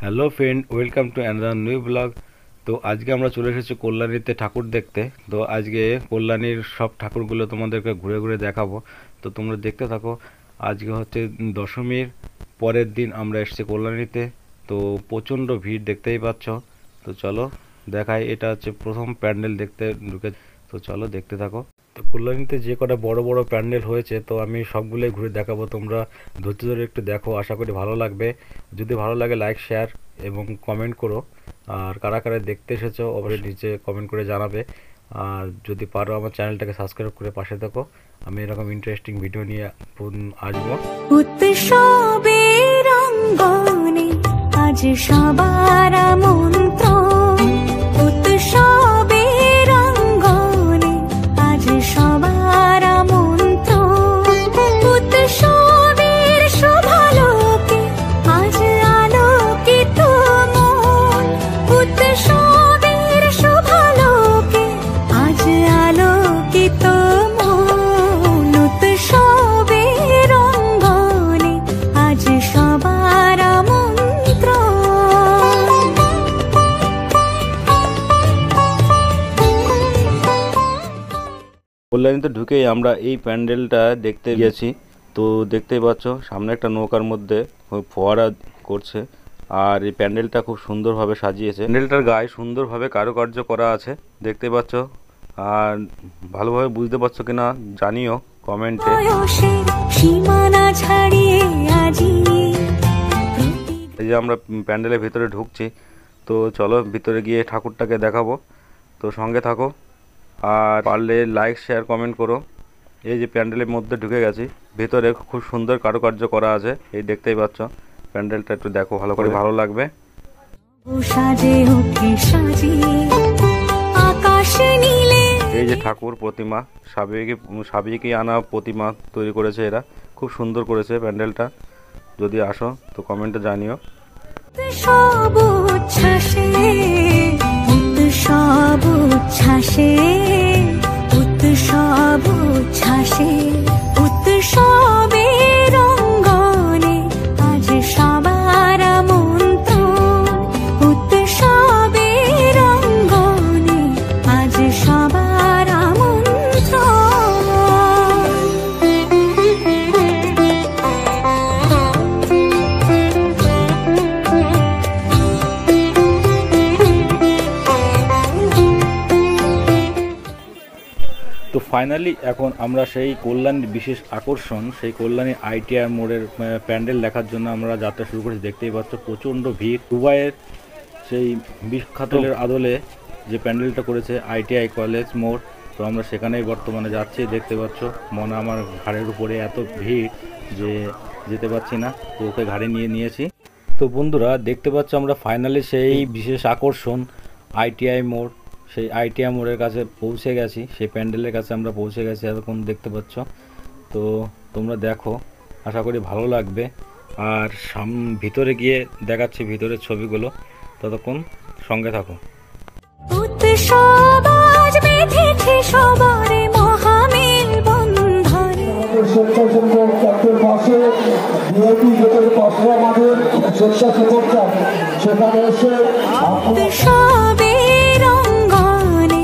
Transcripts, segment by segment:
Hello friend, welcome to another new blog. তো আজকে আমরা চলে এসেছি কল্যাণীতে ঠাকুর দেখতে। তো আজকে কল্যাণীর সব ঠাকুরগুলো তোমাদেরকে ঘুরে ঘুরে দেখাবো। তো তোমরা দেখতে থাকো। আজকে হচ্ছে দশমীর পরের দিন আমরা এসেছি কল্যাণীতে। তো প্রচণ্ড ভিড় দেখতেই পাচ্ছ। তো চলো দেখাই, এটা হচ্ছে প্রথম প্যান্ডেল দেখতে ঢুকে। তো চলো দেখতে থাকো। তো কল্যাণীতে যে কটা বড় বড় প্যান্ডেল হয়েছে, তো আমি সবগুলোই ঘুরে দেখাবো। তোমরা ধৈর্য ধরে একটু দেখো, আশা করি ভালো লাগবে। যদি ভালো লাগে লাইক শেয়ার এবং কমেন্ট করো। আর কারা কারা দেখতে এসেছো অবশ্যই নিচে কমেন্ট করে জানাবে। আর যদি পারো আমার চ্যানেলটাকে সাবস্ক্রাইব করে পাশে থাকো। আমি এরকম ইন্টারেস্টিং ভিডিও নিয়ে আসবো। উৎসবের অঙ্গনে আজ সবার আমন্ত্রণ। উৎসবের অঙ্গনে আজ সবার আমন্ত্রণ। উৎসবের শোভালোকে আজ আলোকিত মন। উৎসবের শোভালোকে আজ আলোকিত মন। উৎসবের অঙ্গনে আজ সবার আমন্ত্রণ। কল্যাণীতে ঢুকেই আমরা এই প্যান্ডেলটা দেখতে গিয়েছি। তো দেখতেই পাচ্ছ সামনে একটা নৌকার মধ্যে ফোয়ারা করছে। আর এই প্যান্ডেলটা খুব সুন্দরভাবে সাজিয়েছে। প্যান্ডেলটার গায়ে সুন্দরভাবে কারুকার্য করা আছে, দেখতে পাচ্ছ। আর ভালোভাবে বুঝতে পারছো কিনা জানিও কমেন্টে। সীমানা ছাড়িয়ে আজি এই যে আমরা প্যান্ডেলের ভিতরে ঢুকছি। তো চলো ভিতরে গিয়ে ঠাকুরটাকে দেখাবো। তো সঙ্গে থাকো আর পারলে লাইক শেয়ার কমেন্ট করো। এই যে প্যান্ডেলের মধ্যে ঢুকে গেছি, ভিতরে খুব সুন্দর কারুকার্য করা আছে। এই দেখতেই পাচ্ছ, প্যান্ডেলটা একটু দেখো ভালো করে, ভালো লাগবে। সাজে ওঠে সাজিয়ে আকাশে নীলে। এই যে ঠাকুর প্রতিমা, সাবেকি আনা প্রতিমা তৈরি করেছে এরা, খুব সুন্দর করেছে প্যান্ডেলটা। যদি আসো তো কমেন্টে জানিও। সব উচ্ছ্বাসে উৎসব উচ্ছ্বাসে উৎসব উচ্ছ্বাসে উৎসবের অঙ্গনে আজ সবার আমন্ত্রণ। উৎসবের অঙ্গনে আজ সবার আমন্ত্রণ। তো ফাইনালি এখন আমরা সেই কল্যাণীর বিশেষ আকর্ষণ, সেই কল্যাণী আইটিআই মোড়ের প্যান্ডেল দেখার জন্য আমরা যাত্রা শুরু করেছি। দেখতেই পাচ্ছ প্রচণ্ড ভিড়। দুবাইয়ের সেই বিখ্যাতের আদলে যে প্যান্ডেলটা করেছে আইটিআই কলেজ মোড়, তো আমরা সেখানেই বর্তমানে যাচ্ছি। দেখতে পাচ্ছ মনে আমার ঘাড়ের উপরে এত ভিড় যে যেতে পারছি না, তো ওকে ঘাড়ে নিয়েছি। তো বন্ধুরা দেখতে পাচ্ছ আমরা ফাইনালি সেই বিশেষ আকর্ষণ আইটিআই মোড়, সেই আইটিআই মোড়ের কাছে পৌঁছে গেছি। সেই প্যান্ডেলের কাছে আমরা পৌঁছে গেছি এতক্ষণ, দেখতে পাচ্ছ। তো তোমরা দেখো, আশা করি ভালো লাগবে। আর ভিতরে গিয়ে দেখাচ্ছি ভিতরের ছবিগুলো, ততক্ষণ সঙ্গে থাকো। উৎসব আজ বেঁধেছে সবারে মহামেল বন্ধনে। স্বেচ্ছাসেবক ক্যাম্পের পাশে ভিআইপি গেটের পাশে আমাদের স্বেচ্ছাসেবক ক্যাম্প, সেখানে এসে উৎসবের অঙ্গনে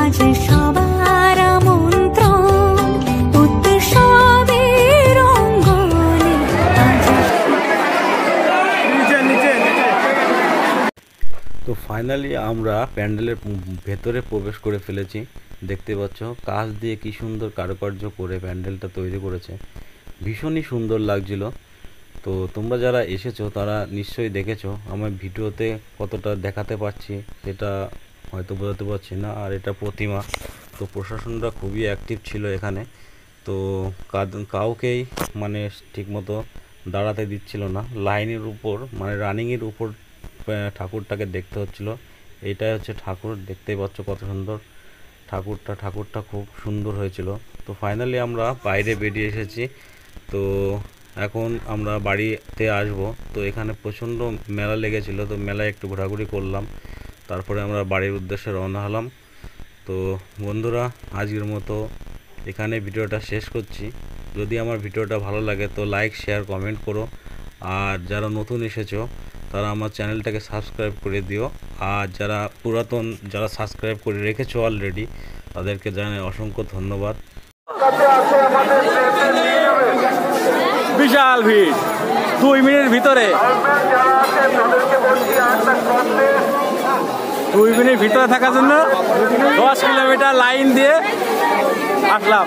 আজ সবার আমন্ত্রণ। উৎসবের অঙ্গনে আজ। তো ফাইনালি আমরা প্যান্ডেলের ভেতরে প্রবেশ করে ফেলেছি। দেখতে পাচ্ছ কাঁচ দিয়ে কি সুন্দর কারুকার্য করে প্যান্ডেলটা তৈরি করেছে, ভীষণই সুন্দর লাগছিল। তো তোমরা যারা এসেছো তারা নিশ্চয়ই দেখেছো। আমার ভিডিওতে কতটা দেখাতে পারছি সেটা হয়তো বোঝাতে পারছি না। আর এটা প্রতিমা, তো প্রশাসনরা খুবই অ্যাক্টিভ ছিল এখানে। তো কাউকেই মানে ঠিকমতো দাঁড়াতে দিচ্ছিল না, লাইনের উপর মানে রানিংয়ের উপর ঠাকুরটাকে দেখতে হচ্ছিল। এইটাই হচ্ছে ঠাকুর, দেখতেই পাচ্ছ কত সুন্দর ঠাকুরটা খুব সুন্দর হয়েছিল। তো ফাইনালি আমরা বাইরে বেরিয়ে এসেছি। তো এখন আমরা বাড়িতে আসব। তো এখানে প্রচণ্ড মেলা লেগেছিল, তো মেলায় একটু ঘোরাঘুরি করলাম, তারপরে আমরা বাড়ির উদ্দেশ্যে রওনা হলাম। তো বন্ধুরা আজকের মতো এখানে ভিডিওটা শেষ করছি। যদি আমার ভিডিওটা ভালো লাগে তো লাইক শেয়ার কমেন্ট করো। আর যারা নতুন এসেছো তারা আমার চ্যানেলটাকে সাবস্ক্রাইব করে দিও। আর যারা পুরাতন যারা সাবস্ক্রাইব করে রেখেছো অলরেডি, তাদেরকে জানাই অসংখ্য ধন্যবাদ। বিশাল ভিড় 2 মিনিটের ভিতরে, 2 মিনিট ভিতরে থাকার জন্য 10 কিলোমিটার লাইন দিয়ে আসলাম।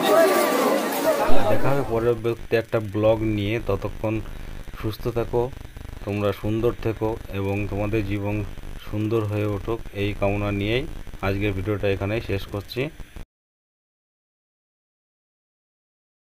দেখা হবে পরবর্তী একটা ব্লগ নিয়ে। ততক্ষণ সুস্থ থাকো, তোমরা সুন্দর থেকো এবং তোমাদের জীবন সুন্দর হয়ে উঠুক, এই কামনা নিয়েই আজকের ভিডিওটা এখানেই শেষ করছি।